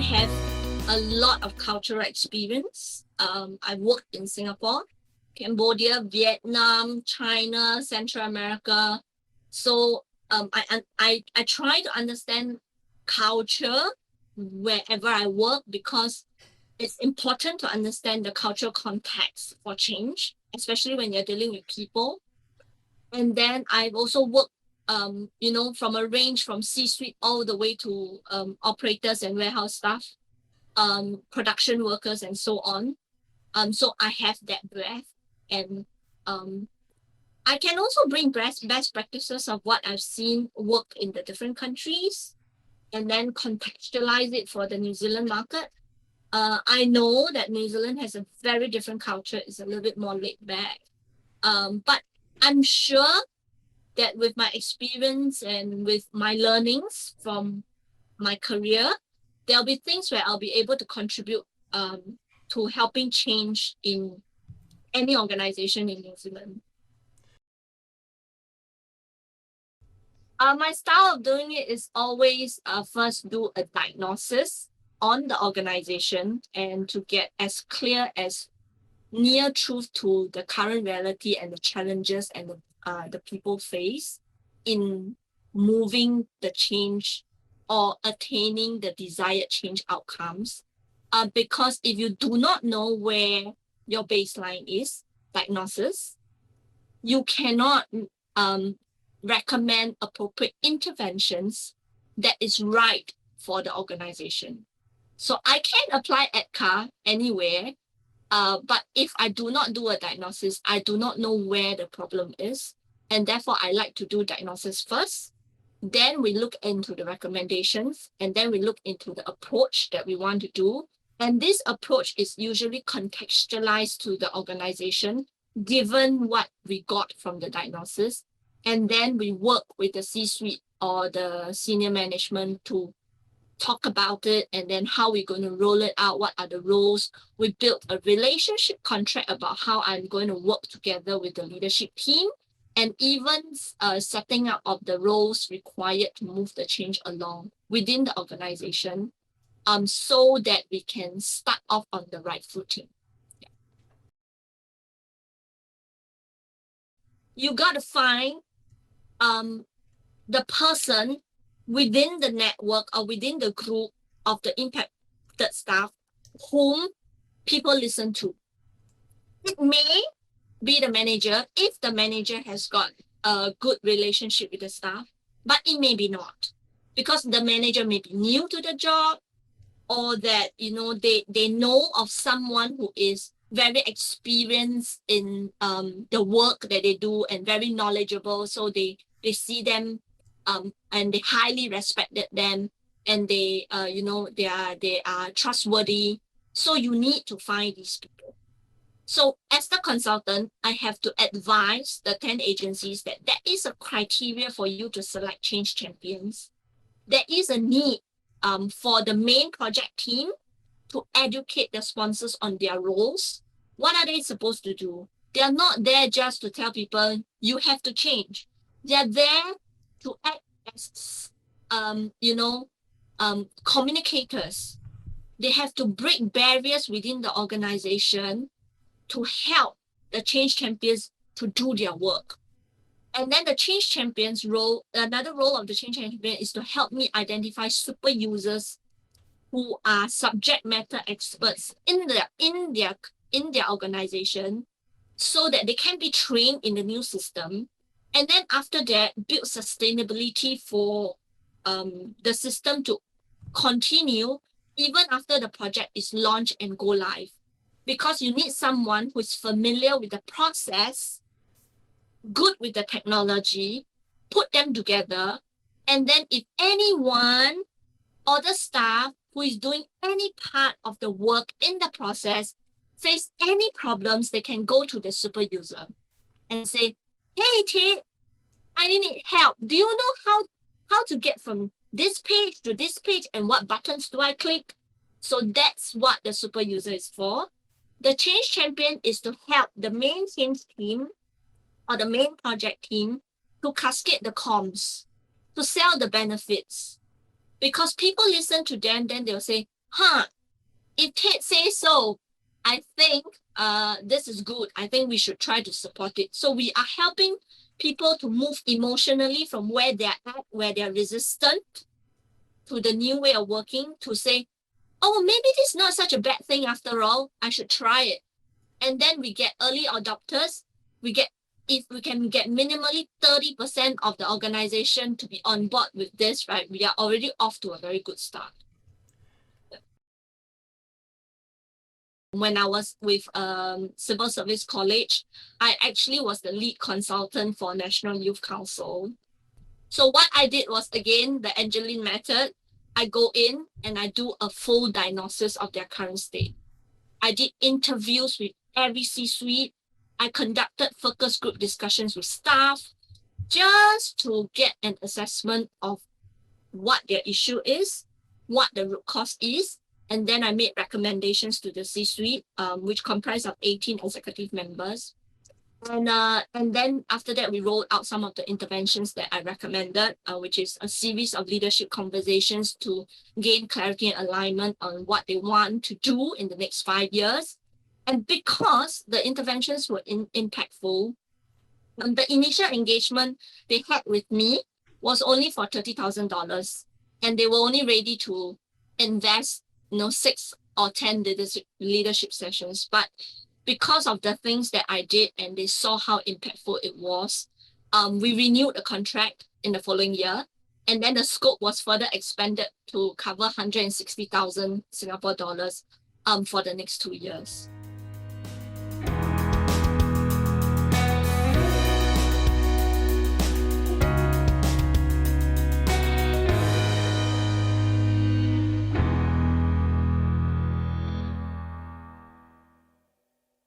have a lot of cultural experience. I worked in Singapore, Cambodia, Vietnam, China, Central America. So I try to understand culture wherever I work, because it's important to understand the cultural context for change, especially when you're dealing with people. And then I've also worked, from a range from C-suite all the way to operators and warehouse staff, production workers, and so on. So I have that breadth, and I can also bring best practices of what I've seen work in the different countries, and then contextualize it for the New Zealand market. I know that New Zealand has a very different culture. It's a little bit more laid back. But I'm sure that with my experience and with my learnings from my career, there'll be things where I'll be able to contribute to helping change in any organization in New Zealand. My style of doing it is always first do a diagnosis on the organization, and to get as clear as near truth to the current reality and the challenges and the people face in moving the change or attaining the desired change outcomes. Because if you do not know where your baseline is, diagnosis, you cannot recommend appropriate interventions that is right for the organization. So I can apply EDCA anywhere, but if I do not do a diagnosis, I do not know where the problem is. And therefore, I like to do diagnosis first. Then we look into the recommendations, and then we look into the approach that we want to do. And this approach is usually contextualized to the organization, given what we got from the diagnosis. And then we work with the C-suite or the senior management to talk about it, and then how we're going to roll it out, what are the roles. We built a relationship contract about how I'm going to work together with the leadership team, and even setting up of the roles required to move the change along within the organization, so that we can start off on the right footing. Yeah. You got to find the person within the network or within the group of the impacted staff whom people listen to. It may be the manager if the manager has got a good relationship with the staff, but it may be not, because the manager may be new to the job, or that they know of someone who is very experienced in the work that they do and very knowledgeable, so they see them and they highly respected them, and they are trustworthy. So you need to find these people. So as the consultant, I have to advise the 10 agencies that there is a criteria for you to select change champions. There is a need for the main project team to educate the sponsors on their roles. What are they supposed to do? They are not there just to tell people you have to change. They are there to act as communicators. They have to break barriers within the organization to help the change champions to do their work. And then the change champions role, another role of the change champion is to help me identify super users who are subject matter experts in their organization, so that they can be trained in the new system. And then after that, build sustainability for the system to continue even after the project is launched and go live. Because you need someone who is familiar with the process, good with the technology, put them together. And then if anyone or the staff who is doing any part of the work in the process face any problems, they can go to the super user and say, hey, Tate, I need help. Do you know how to get from this page to this page, and what buttons do I click? So that's what the super user is for. The change champion is to help the main change team or the main project team to cascade the comms, to sell the benefits. Because people listen to them, then they'll say, if Kate says so, I think this is good. I think we should try to support it. So we are helping people to move emotionally from where they're at, where they're resistant to the new way of working, to say, oh, maybe this is not such a bad thing after all. I should try it. And then we get early adopters. If we can get minimally 30% of the organization to be on board with this, right, we are already off to a very good start. When I was with Civil Service College, I actually was the lead consultant for National Youth Council. So what I did was, again, the Angeline method. I go in and I do a full diagnosis of their current state. I did interviews with every C-suite. I conducted focus group discussions with staff just to get an assessment of what their issue is, what the root cause is, and then I made recommendations to the C-suite, which comprised of 18 executive members. And then after that, we rolled out some of the interventions that I recommended, which is a series of leadership conversations to gain clarity and alignment on what they want to do in the next 5 years. And because the interventions were impactful, the initial engagement they had with me was only for $30,000, and they were only ready to invest, 6 or 10 leadership sessions. But because of the things that I did and they saw how impactful it was, we renewed the contract in the following year. And then the scope was further expanded to cover 160,000 Singapore dollars for the next 2 years.